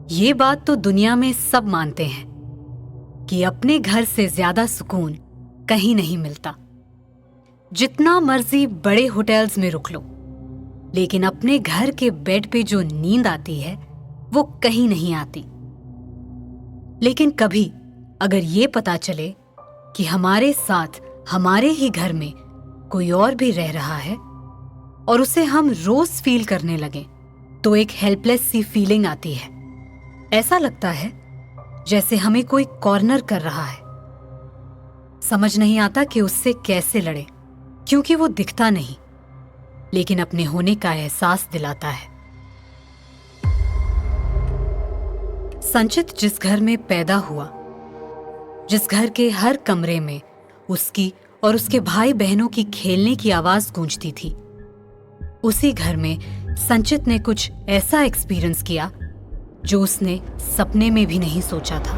ये बात तो दुनिया में सब मानते हैं कि अपने घर से ज्यादा सुकून कहीं नहीं मिलता। जितना मर्जी बड़े होटल्स में रुक लो, लेकिन अपने घर के बेड पे जो नींद आती है वो कहीं नहीं आती। लेकिन कभी अगर ये पता चले कि हमारे साथ हमारे ही घर में कोई और भी रह रहा है और उसे हम रोज फील करने लगे, तो एक हेल्पलेस सी फीलिंग आती है। ऐसा लगता है जैसे हमें कोई कॉर्नर कर रहा है। समझ नहीं आता कि उससे कैसे लड़े, क्योंकि वो दिखता नहीं, लेकिन अपने होने का एहसास दिलाता है। संचित जिस घर में पैदा हुआ, जिस घर के हर कमरे में उसकी और उसके भाई बहनों की खेलने की आवाज गूंजती थी, उसी घर में संचित ने कुछ ऐसा एक्सपीरियंस किया जो उसने सपने में भी नहीं सोचा था।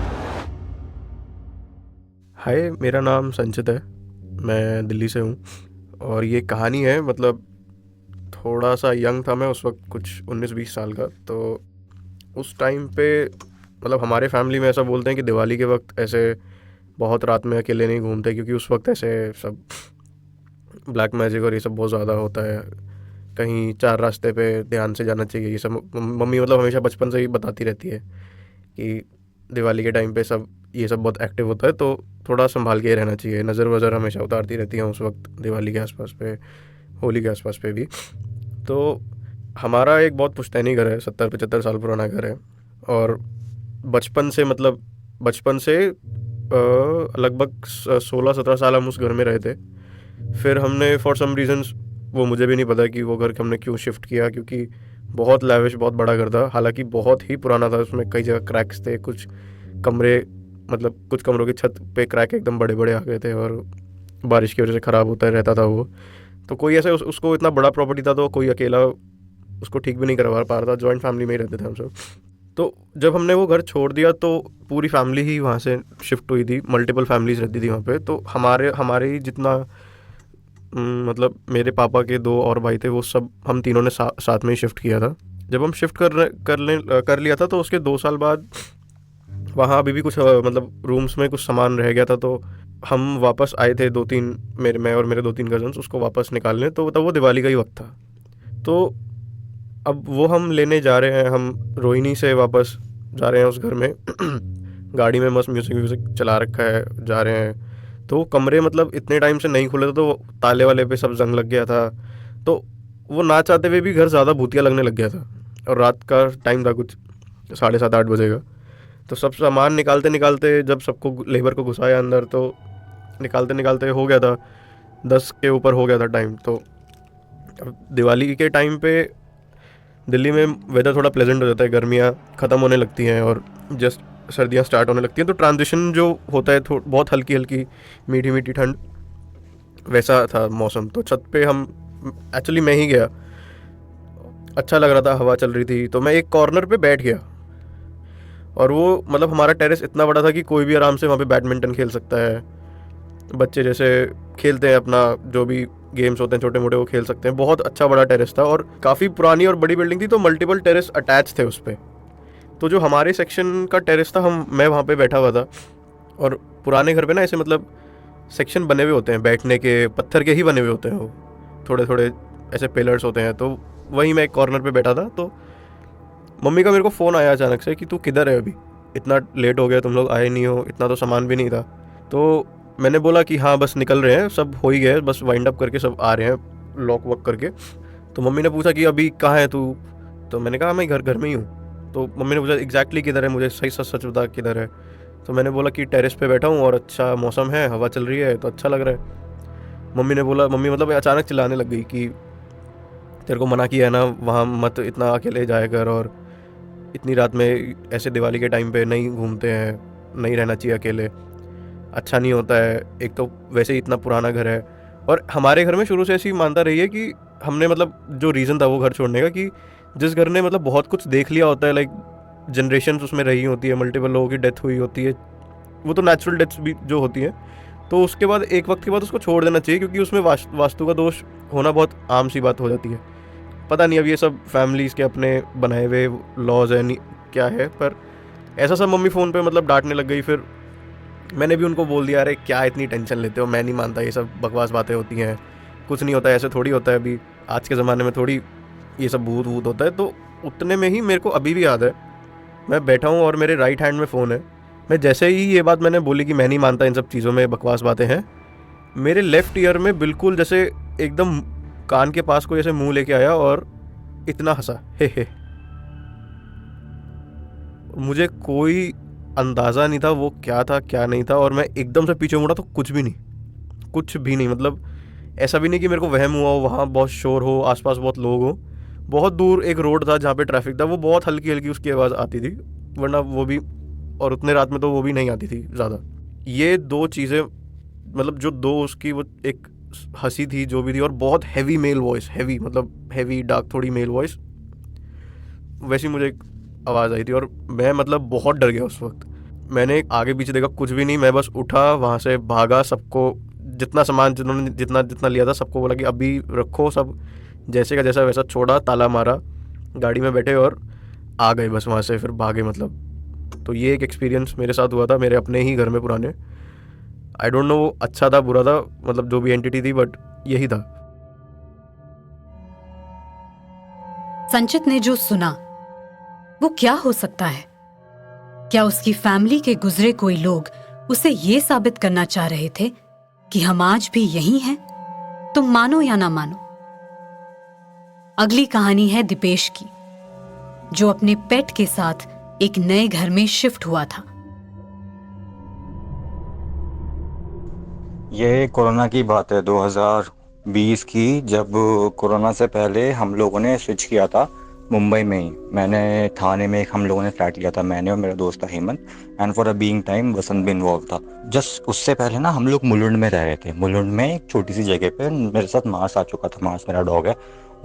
हाय, मेरा नाम संचित है। मैं दिल्ली से हूँ और ये कहानी है, मतलब थोड़ा सा यंग था मैं उस वक्त, कुछ 19-20 साल का। तो उस टाइम पे मतलब हमारे फैमिली में ऐसा बोलते हैं कि दिवाली के वक्त ऐसे बहुत रात में अकेले नहीं घूमते, क्योंकि उस वक्त ऐसे सब ब्लैक मैजिक और ये सब बहुत ज़्यादा होता है। कहीं चार रास्ते पे ध्यान से जाना चाहिए, ये सब मम्मी मतलब हमेशा बचपन से ही बताती रहती है कि दिवाली के टाइम पे सब ये सब बहुत एक्टिव होता है, तो थोड़ा संभाल के रहना चाहिए। नज़र वज़र हमेशा उतारती रहती हैं उस वक्त दिवाली के आसपास पे, होली के आसपास पे भी। तो हमारा एक बहुत पुश्तैनी घर है, 70-75 साल पुराना घर है। और बचपन से लगभग 16-17 साल हम उस घर में रहे थे। फिर हमने फॉर सम रीज़न्स, वो मुझे भी नहीं पता कि वो घर हमने क्यों शिफ्ट किया, क्योंकि बहुत लैविश, बहुत बड़ा घर था, हालांकि बहुत ही पुराना था। उसमें कई जगह क्रैक्स थे, कुछ कमरे मतलब कुछ कमरों की छत पे क्रैक एकदम बड़े बड़े आ गए थे और बारिश की वजह से ख़राब होता रहता था वो। तो कोई ऐसे उसको इतना बड़ा प्रॉपर्टी था तो कोई अकेला उसको ठीक भी नहीं करवा पा रहा था। जॉइंट फैमिली में ही रहते थे हम सब। तो जब हमने वो घर छोड़ दिया तो पूरी फैमिली ही वहाँ से शिफ्ट हुई थी, मल्टीपल फैमिलीज रहती थी वहाँ पे। तो हमारे ही जितना मतलब मेरे पापा के 2 और भाई थे, वो सब हम तीनों ने साथ में ही शिफ्ट किया था। जब हम शिफ्ट कर लिया था तो उसके 2 साल बाद वहाँ अभी भी कुछ मतलब रूम्स में कुछ सामान रह गया था, तो हम वापस आए थे 2-3, मैं और मेरे 2-3 कजन्स उसको वापस निकालने। तो तब वो दिवाली का ही वक्त था। तो अब वो हम लेने जा रहे हैं, हम रोहिणी से वापस जा रहे हैं उस घर में गाड़ी में मस्त म्यूज़िक चला रखा है, जा रहे हैं। तो कमरे मतलब इतने टाइम से नहीं खुले थे, तो ताले वाले पे सब जंग लग गया था। तो वो ना चाहते हुए भी घर ज़्यादा भूतिया लगने लग गया था। और रात का टाइम था, कुछ 7:30-8 बजे का। तो सब सामान निकालते निकालते जब सबको लेबर को घुसाया अंदर, तो निकालते निकालते हो गया था 10 के ऊपर हो गया था टाइम। तो अब दिवाली के टाइम पे दिल्ली में वेदर थोड़ा प्लेजेंट हो जाता है, गर्मियाँ ख़त्म होने लगती हैं और जस्ट सर्दियाँ स्टार्ट होने लगती हैं। तो ट्रांजिशन जो होता है बहुत हल्की हल्की मीठी मीठी ठंड, वैसा था मौसम। तो छत पे हम एक्चुअली मैं ही गया, अच्छा लग रहा था, हवा चल रही थी, तो मैं एक कॉर्नर पे बैठ गया। और वो मतलब हमारा टेरेस इतना बड़ा था कि कोई भी आराम से वहाँ पे बैडमिंटन खेल सकता है। बच्चे जैसे खेलते हैं अपना जो भी गेम्स होते हैं छोटे मोटे, वो खेल सकते हैं। बहुत अच्छा बड़ा टेरेस था और काफ़ी पुरानी और बड़ी बिल्डिंग थी, तो मल्टीपल टेरेस अटैच थे उस पर। तो जो हमारे सेक्शन का टेरेस था, मैं वहाँ पे बैठा हुआ था। और पुराने घर पे ना ऐसे मतलब सेक्शन बने हुए होते हैं बैठने के, पत्थर के ही बने हुए होते हैं, वो थोड़े थोड़े ऐसे पिलर्स होते हैं। तो वहीं मैं एक कॉर्नर पे बैठा था। तो मम्मी का मेरे को फ़ोन आया अचानक से कि तू किधर है, अभी इतना लेट हो गया, तुम लोग आए नहीं हो, इतना तो सामान भी नहीं था। तो मैंने बोला कि हाँ बस निकल रहे हैं, सब हो ही गए, बस वाइंड अप करके सब आ रहे हैं लॉक वॉक करके। तो मम्मी ने पूछा कि अभी कहाँ है तू? तो मैंने कहा मैं घर में ही हूँ। तो मम्मी ने पूछा एग्जैक्टली किधर है, मुझे सही सच बता किधर है। तो मैंने बोला कि टेरेस पे बैठा हूँ और अच्छा मौसम है, हवा चल रही है, तो अच्छा लग रहा है। मम्मी मतलब अचानक चिल्लाने लग गई कि तेरे को मना किया है ना, वहाँ मत इतना अकेले जाया कर, और इतनी रात में ऐसे दिवाली के टाइम पे नहीं घूमते हैं, नहीं रहना चाहिए अकेले, अच्छा नहीं होता है। एक तो वैसे ही इतना पुराना घर है, और हमारे घर में शुरू से ऐसी मानता रही है कि हमने मतलब जो रीज़न था वो घर छोड़ने का, कि जिस घर ने मतलब बहुत कुछ देख लिया होता है, लाइक जनरेशन उसमें रही होती है, मल्टीपल लोगों की डेथ हुई होती है, वो तो नेचुरल डेथ्स भी जो होती हैं, तो उसके बाद एक वक्त के बाद उसको छोड़ देना चाहिए, क्योंकि उसमें वास्तु का दोष होना बहुत आम सी बात हो जाती है। पता नहीं अब ये सब फैमिलीज़ के अपने बनाए हुए लॉज हैं, क्या है, पर ऐसा सब मम्मी फ़ोन पे मतलब डांटने लग गई। फिर मैंने भी उनको बोल दिया, अरे क्या इतनी टेंशन लेते हो, मैं नहीं मानता, ये सब बकवास बातें होती हैं, कुछ नहीं होता, ऐसे थोड़ी होता है, अभी आज के ज़माने में थोड़ी ये सब भूत वूत होता है। तो उतने में ही मेरे को अभी भी याद है, मैं बैठा हूँ और मेरे राइट हैंड में फ़ोन है। मैं जैसे ही ये बात मैंने बोली कि मैं नहीं मानता इन सब चीज़ों में, बकवास बातें हैं, मेरे लेफ्ट ईयर में बिल्कुल जैसे एकदम कान के पास कोई ऐसे मुंह लेके आया और इतना हंसा, हे। मुझे कोई अंदाज़ा नहीं था वो क्या था क्या नहीं था, और मैं एकदम से पीछे मुड़ा तो कुछ भी नहीं, कुछ भी नहीं। मतलब ऐसा भी नहीं कि मेरे को वहम हुआ हो, वहाँ बहुत शोर हो, आसपास बहुत लोग हो। बहुत दूर एक रोड था जहाँ पे ट्रैफिक था, वो बहुत हल्की हल्की उसकी आवाज़ आती थी, वरना वो भी, और उतने रात में तो वो भी नहीं आती थी ज़्यादा। ये दो चीज़ें, मतलब जो दो उसकी वो एक हंसी थी जो भी थी, और बहुत हैवी मेल वॉइस, हैवी मतलब हैवी डार्क थोड़ी मेल वॉइस, वैसी मुझे एक आवाज़ आई थी। और मैं मतलब बहुत डर गया उस वक्त। मैंने आगे पीछे देखा, कुछ भी नहीं, मैं बस उठा, वहाँ से भागा, सबको जितना सामान जिन्होंने जितना जितना लिया था सबको बोला कि अभी रखो सब, जैसे का जैसा वैसा छोड़ा, ताला मारा, गाड़ी में बैठे और आ गए बस वहाँ से, फिर भागे मतलब। तो ये एक एक्सपीरियंस मेरे साथ हुआ था मेरे अपने ही घर में पुराने। आई डोंट नो वो अच्छा था बुरा था, मतलब जो भी एंटिटी थी, बट यही था। संचित ने जो सुना वो क्या हो सकता है? क्या उसकी फैमिली के गुजरे कोई लोग उसे ये साबित करना चाह रहे थे कि हम आज भी यही हैं? तुम मानो या ना मानो। अगली कहानी है दीपेश की, जो अपने पेट के साथ एक नए घर में शिफ्ट हुआ था। ये कोरोना की बात है 2020 की, जब कोरोना से पहले हम लोगों ने स्विच किया था मुंबई में ही। मैंने थाने में एक हम लोगों ने फ्लैट लिया था, मैंने और मेरा दोस्त था Hemant, and for a being time Vasant भी इन्वॉल्व था। जस्ट उससे पहले ना हम लोग मुलुंड में रह रहे थे। मुलुंड में एक छोटी सी जगह पे मेरे साथ मार्स आ चुका था, मार्स मेरा डॉग है,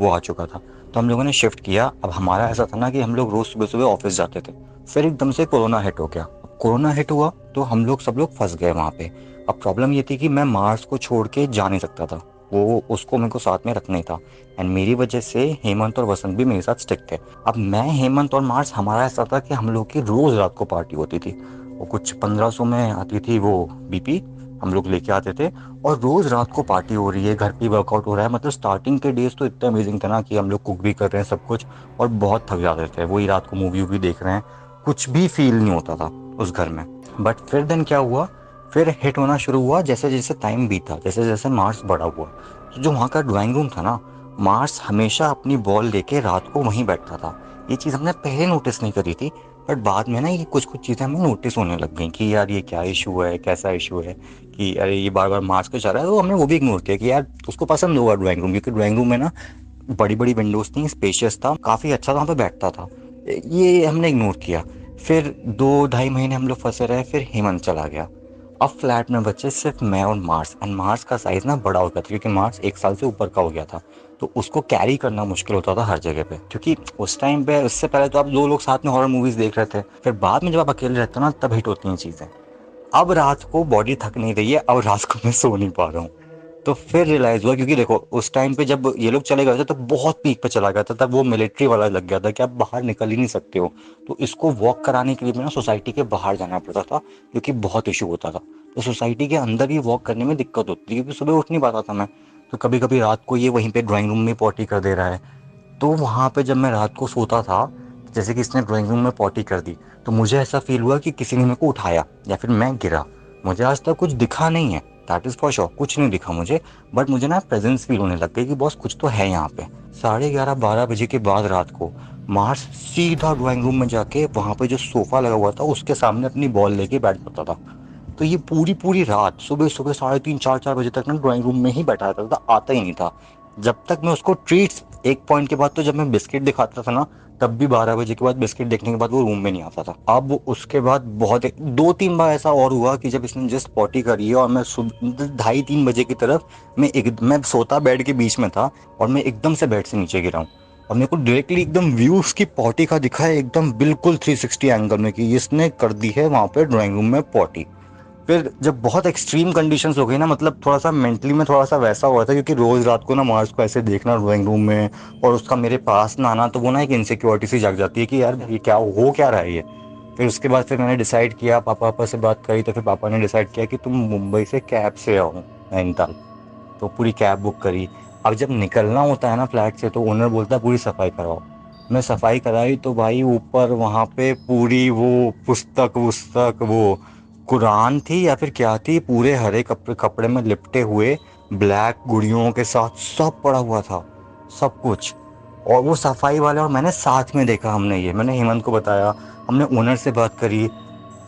वो आ चुका था। तो हम लोगों ने शिफ्ट किया। अब हमारा ऐसा था ना कि हम लोग रोज़ सुबह सुबह ऑफिस जाते थे। फिर एकदम से कोरोना हिट हो गया। कोरोना हिट हुआ तो हम लोग सब लोग फंस गए वहाँ पे। अब प्रॉब्लम ये थी कि मैं मार्स को छोड़ के जा नहीं सकता था, वो उसको मेरे को साथ में रखना ही था, एंड मेरी वजह से हेमंत और वसंत भी मेरे साथ स्टिक थे। अब मैं, हेमंत और मार्स, हमारा ऐसा था कि हम लोग की रोज़ रात को पार्टी होती थी। वो कुछ 1500 में आती थी वो बीपी, हम लोग लेके आते थे, और रोज़ रात को पार्टी हो रही है, घर पे वर्कआउट हो रहा है। मतलब स्टार्टिंग के डेज तो इतना अमेजिंग था ना कि हम लोग कुक भी कर रहे हैं सब कुछ, और बहुत थक जाते थे। वही रात को मूवी वूवी देख रहे हैं, कुछ भी फील नहीं होता था उस घर में। बट फिर दिन क्या हुआ, फिर हिट होना शुरू हुआ जैसे जैसे टाइम बीता, जैसे जैसे मार्स बड़ा हुआ। तो जो वहाँ का ड्राइंग रूम था ना, मार्स हमेशा अपनी बॉल लेके रात को वहीं बैठता था। ये चीज़ हमने पहले नोटिस नहीं करी थी, बट बाद में ना ये कुछ कुछ चीज़ें हमें नोटिस होने लग गई कि यार ये क्या इशू है, कैसा इशू है, कि अरे ये बार बार मार्स को जा रहा है। तो हमने वो भी इग्नोर किया कि यार उसको पसंद होगा ड्राइंग रूम, क्योंकि ड्राइंग रूम में ना बड़ी बड़ी विंडोज थी, स्पेशियस था, काफ़ी अच्छा था, वहाँ पे बैठता था। ये हमने इग्नोर किया। फिर 2 ढाई महीने हम लोग फंसे रहे, फिर हेमंत चला गया। अब फ्लैट में बचे सिर्फ मैं और मार्स, एंड मार्स का साइज़ ना बड़ा हो गया था, क्योंकि मार्स 1 साल से ऊपर का हो गया था। तो उसको कैरी करना मुश्किल होता था हर जगह पे, क्योंकि उस टाइम पे, उससे पहले तो आप 2 लोग साथ में हॉरर मूवीज़ देख रहे थे, फिर बाद में जब आप अकेले रहते हो ना तब हिट होती हैं चीज़ें। अब रात को बॉडी थक नहीं रही है, अब रात को मैं सो नहीं पा रहा हूँ। तो फिर रियलाइज़ हुआ, क्योंकि देखो उस टाइम पे जब ये लोग चले गए थे तो बहुत पीक पे चला गया था, तब वो मिलिट्री वाला लग गया था कि आप बाहर निकल ही नहीं सकते हो। तो इसको वॉक कराने के लिए भी ना सोसाइटी के बाहर जाना पड़ता था, क्योंकि बहुत इशू होता था। तो सोसाइटी के अंदर भी वॉक करने में दिक्कत होती थी, क्योंकि सुबह उठ नहीं पाता था मैं। तो कभी कभी रात को ये वहीं पे ड्राइंग रूम में पॉटी कर दे रहा है। तो वहाँ पे जब मैं रात को सोता था, जैसे कि इसने ड्राइंग रूम में पॉटी कर दी, तो मुझे ऐसा फील हुआ कि किसी ने मेरे को उठाया या फिर मैं गिरा। मुझे आज तक कुछ दिखा नहीं है, दैट इज़ फॉर श्योर, कुछ नहीं दिखा मुझे, बट मुझे ना प्रेजेंस फील होने लग गई कि बॉस कुछ तो है यहाँ पे। 11:30-12 बजे के बाद रात को मार्स सीधा ड्राइंग रूम में जाके वहाँ पे जो सोफ़ा लगा हुआ था उसके सामने अपनी बॉल लेके बैठ जाता था। तो ये पूरी पूरी रात सुबह सुबह 3:30-4 बजे तक ना ड्राइंग रूम में ही बैठा रहता था, आता ही नहीं था। जब तक मैं उसको ट्रीट्स, एक पॉइंट के बाद तो जब मैं बिस्किट दिखाता था ना, तब भी 12 बजे के बाद बिस्किट देखने के बाद वो रूम में नहीं आता था। अब उसके बाद बहुत 2-3 बार ऐसा और हुआ कि जब इसने जस्ट पॉटी करी है और मैं सुबह 2:30-3 बजे की तरफ, मैं सोता बेड के बीच में था और मैं एकदम से बेड से नीचे गिरा हूँ, और मेरे को डायरेक्टली एकदम व्यू उसकी पॉटी का दिखा है, एकदम बिल्कुल 360 एंगल में, कि इसने कर दी है वहाँ पे ड्राइंग रूम में पॉटी। फिर जब बहुत एक्सट्रीम कंडीशंस हो गई ना, मतलब थोड़ा सा मेंटली में थोड़ा सा वैसा हुआ था, क्योंकि रोज रात को ना मार्स को ऐसे देखना ड्राइंग रूम में और उसका मेरे पास ना आना, तो वो ना एक इनसिक्योरिटी सी जाग जाती है कि यार ये क्या हो क्या रहा है ये। फिर उसके बाद फिर मैंने डिसाइड किया, पापा से बात करी, तो फिर पापा ने डिसाइड किया कि तुम मुंबई से कैब से आओ नैनीताल। तो पूरी कैब बुक करी। अब जब निकलना होता है ना फ्लैट से, तो ओनर बोलता है पूरी सफाई करवाओ। मैं सफाई कराई तो भाई ऊपर वहाँ पे पूरी वो पुस्तक वुस्तक, वो कुरान थी या फिर क्या थी, पूरे हरे कपड़े कपड़े में लिपटे हुए ब्लैक गुड़ियों के साथ सब पड़ा हुआ था, सब कुछ। और वो सफाई वाले और मैंने साथ में देखा, हमने ये मैंने हेमंत को बताया, हमने ओनर से बात करी।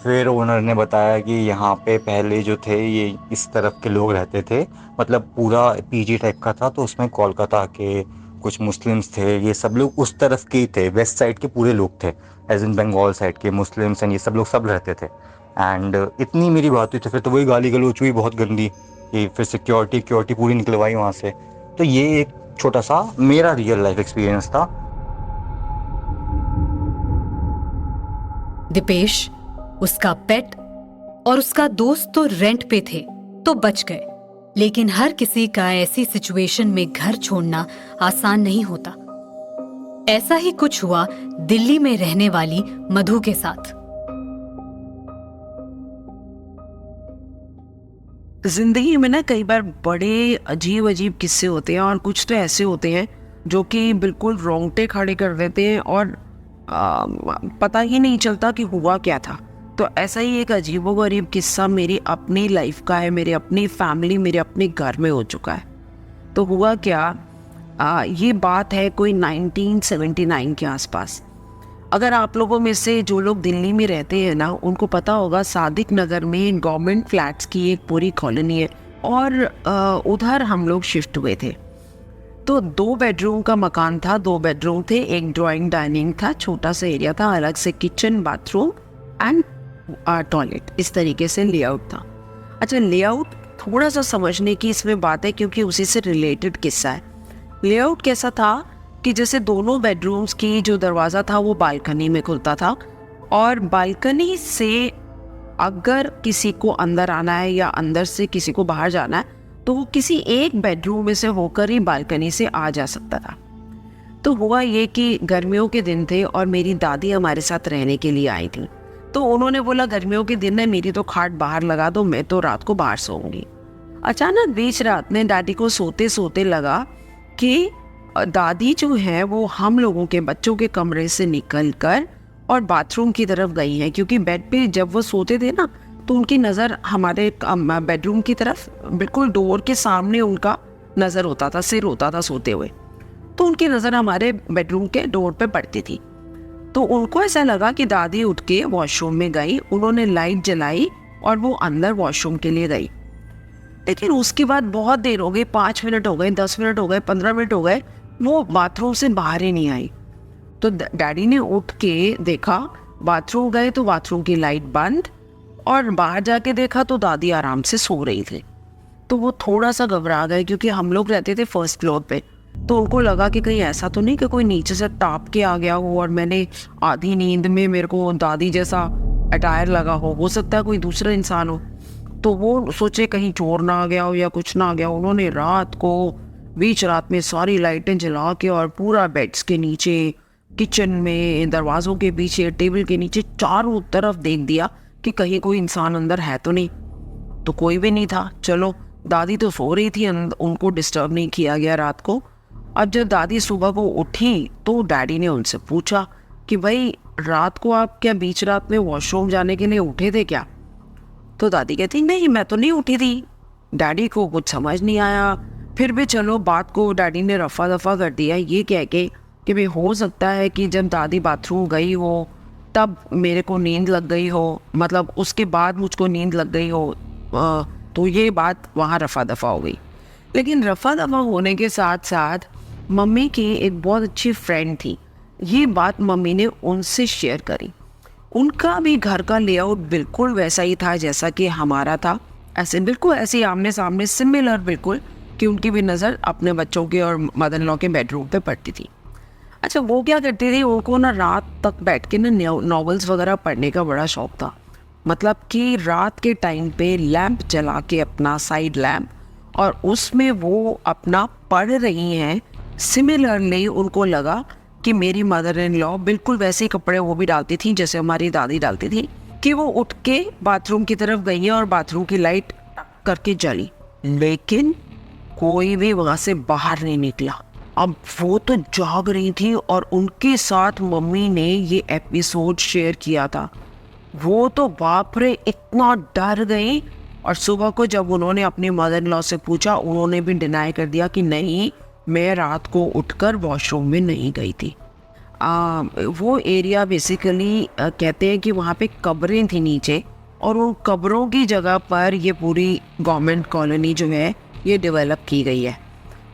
फिर ओनर ने बताया कि यहाँ पे पहले जो थे ये इस तरफ के लोग रहते थे, मतलब पूरा पीजी टाइप का था, तो उसमें कोलकाता के कुछ मुस्लिम्स थे, ये सब लोग उस तरफ के ही थे, वेस्ट साइड के पूरे लोग थे, एज इन बंगाल साइड के मुस्लिम्स एंड ये सब लोग सब रहते थे। एंड इतनी मेरी बात हुई, तो फिर तो वही गाली गलौच हुई बहुत गंदी, कि फिर सिक्योरिटी पूरी निकलवाई वहाँ से। तो ये एक छोटा सा मेरा रियल लाइफ एक्सपीरियंस था। दिपेश, उसका पेट और उसका दोस्त तो रेंट पे थे तो बच गए, लेकिन हर किसी का ऐसी सिचुएशन में घर छोड़ना आसान नहीं होता। ऐसा ही कुछ हुआ दिल्ली में रहने वाली मधु के साथ। जिंदगी में ना कई बार बड़े अजीब अजीब किस्से होते हैं, और कुछ तो ऐसे होते हैं जो कि बिल्कुल रोंगटे खड़े कर देते हैं और पता ही नहीं चलता कि हुआ क्या था। तो ऐसा ही एक अजीबोगरीब किस्सा मेरी अपनी लाइफ का है, मेरे अपनी फैमिली, मेरे अपने घर में हो चुका है। तो हुआ क्या, ये बात है कोई 1979 के आसपास। अगर आप लोगों में से जो लोग दिल्ली में रहते हैं ना, उनको पता होगा सादिक नगर में गवर्नमेंट फ्लैट्स की एक पूरी कॉलोनी है, और उधर हम लोग शिफ्ट हुए थे। तो 2 बेडरूम का मकान था, 2 बेडरूम थे, एक ड्राइंग डाइनिंग था, छोटा सा एरिया था, अलग से किचन बाथरूम एंड टॉयलेट, इस तरीके से लेआउट था। अच्छा, लेआउट थोड़ा सा समझने की इसमें बात है, क्योंकि उसी से रिलेटेड किस्सा है। लेआउट कैसा था कि जैसे दोनों बेडरूम्स की जो दरवाज़ा था वो बालकनी में खुलता था, और बालकनी से अगर किसी को अंदर आना है या अंदर से किसी को बाहर जाना है, तो वो किसी एक बेडरूम में से होकर ही बालकनी से आ जा सकता था। तो हुआ ये कि गर्मियों के दिन थे और मेरी दादी हमारे साथ रहने के लिए आई थी। तो उन्होंने बोला गर्मियों के दिन है, मेरी तो खाट बाहर लगा दो, मैं तो रात को बाहर सोऊंगी। अचानक बीच रात में दादी को सोते सोते लगा कि दादी जो है वो हम लोगों के बच्चों के कमरे से निकलकर और बाथरूम की तरफ गई हैं, क्योंकि बेड पे जब वो सोते थे ना, तो उनकी नज़र हमारे बेडरूम की तरफ, बिल्कुल डोर के सामने उनका नज़र होता था, सिर होता था सोते हुए, तो उनकी नज़र हमारे बेडरूम के डोर पे पड़ती थी। तो उनको ऐसा लगा कि दादी उठ के वॉशरूम में गई, उन्होंने लाइट जलाई और वो अंदर वॉशरूम के लिए गई। लेकिन उसके बाद बहुत देर हो गई, 5 मिनट हो गए, 10 मिनट हो गए, 15 मिनट हो गए, वो बाथरूम से बाहर ही नहीं आई। तो डैडी ने उठ के देखा, बाथरूम गए तो बाथरूम की लाइट बंद, और बाहर जाके देखा तो दादी आराम से सो रही थी। तो वो थोड़ा सा घबरा गए, क्योंकि हम लोग रहते थे फर्स्ट फ्लोर पे, तो उनको लगा कि कहीं ऐसा तो नहीं कि कोई नीचे से टाप के आ गया हो और मैंने आधी नींद में मेरे को दादी जैसा अटायर लगा हो सकता है कोई दूसरा इंसान हो। तो वो सोचे कहीं चोर ना आ गया हो या कुछ ना आ गया हो। उन्होंने रात को बीच रात में सारी लाइटें जला के और पूरा बेड्स के नीचे, किचन में, दरवाज़ों के पीछे, टेबल के नीचे, चारों तरफ देख दिया कि कहीं कोई इंसान अंदर है तो नहीं। तो कोई भी नहीं था। चलो, दादी तो सो रही थी, उनको डिस्टर्ब नहीं किया गया रात को। अब जब दादी सुबह को उठी तो डैडी ने उनसे पूछा कि भाई रात को आप क्या बीच रात में वॉशरूम जाने के लिए उठे थे क्या? तो दादी कहती नहीं, मैं तो नहीं उठी थी। डैडी को कुछ समझ नहीं आया। फिर भी चलो, बात को डैडी ने रफा दफा कर दिया, ये कह के कि भाई हो सकता है कि जब दादी बाथरूम गई हो तब मेरे को नींद लग गई हो, मतलब उसके बाद मुझको नींद लग गई हो। तो ये बात वहाँ रफा दफा हो गई। लेकिन रफा दफा होने के साथ साथ मम्मी की एक बहुत अच्छी फ्रेंड थी, ये बात मम्मी ने उनसे शेयर करी। उनका भी घर का लेआउट बिल्कुल वैसा ही था जैसा कि हमारा था, ऐसे बिल्कुल ऐसे आमने सामने सिमिलर, बिल्कुल कि उनकी भी नज़र अपने बच्चों के और मदर इन लॉ के बेडरूम पे पड़ती थी। अच्छा, वो क्या करती थी, उनको ना रात तक बैठ के ना नॉवेल्स वगैरह पढ़ने का बड़ा शौक था। मतलब कि रात के टाइम पे लैंप जला के अपना साइड लैंप, और उसमें वो अपना पढ़ रही हैं। सिमिलरली उनको लगा कि मेरी मदर इन लॉ बिल्कुल वैसे ही कपड़े वो भी डालती थी जैसे हमारी दादी डालती थी, कि वो उठ के बाथरूम की तरफ गई हैं और बाथरूम की लाइट करके जली, लेकिन कोई भी वहाँ से बाहर नहीं निकला। अब वो तो जाग रही थी और उनके साथ मम्मी ने ये एपिसोड शेयर किया था। वो तो बाप रे इतना डर गई, और सुबह को जब उन्होंने अपनी मदर इन लॉ से पूछा, उन्होंने भी डिनाई कर दिया कि नहीं, मैं रात को उठकर वॉशरूम में नहीं गई थी। वो एरिया बेसिकली कहते हैं कि वहाँ पे कब्रें थी नीचे, और उन कब्रों की जगह पर ये पूरी गवर्नमेंट कॉलोनी जो है ये डेवलप की गई है।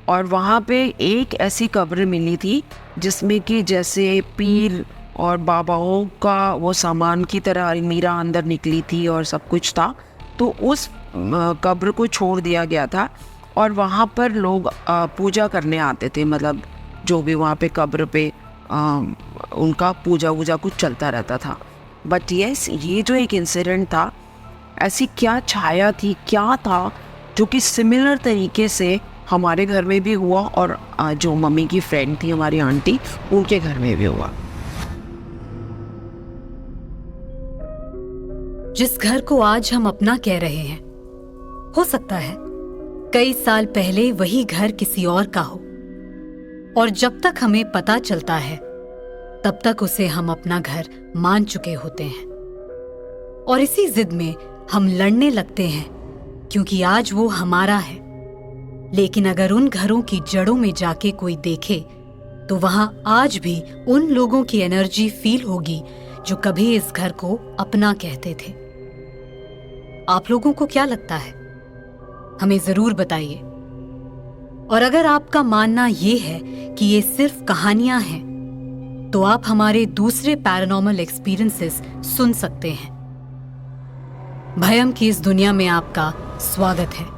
और वहाँ पे एक ऐसी कब्र मिली थी जिसमें कि जैसे पीर और बाबाओं का वो सामान की तरह अलमीरा अंदर निकली थी और सब कुछ था। तो उस कब्र को छोड़ दिया गया था और वहाँ पर लोग पूजा करने आते थे, मतलब जो भी वहाँ पे कब्र पे उनका पूजा वूजा कुछ चलता रहता था। बट यस, ये जो एक इंसिडेंट था, ऐसी क्या छाया थी, क्या था जो कि सिमिलर तरीके से हमारे घर में भी हुआ और जो मम्मी की फ्रेंड थी हमारी आंटी, उनके घर में भी हुआ। जिस घर को आज हम अपना कह रहे हैं, हो सकता है कई साल पहले वही घर किसी और का हो, और जब तक हमें पता चलता है तब तक उसे हम अपना घर मान चुके होते हैं। और इसी जिद में हम लड़ने लगते हैं क्योंकि आज वो हमारा है। लेकिन अगर उन घरों की जड़ों में जाके कोई देखे तो वहां आज भी उन लोगों की एनर्जी फील होगी जो कभी इस घर को अपना कहते थे। आप लोगों को क्या लगता है? हमें जरूर बताइए। और अगर आपका मानना ये है कि ये सिर्फ कहानियां हैं, तो आप हमारे दूसरे पैरानॉर्मल एक्सपीरियंसेस सुन सकते हैं। भयम की इस दुनिया में आपका स्वागत है।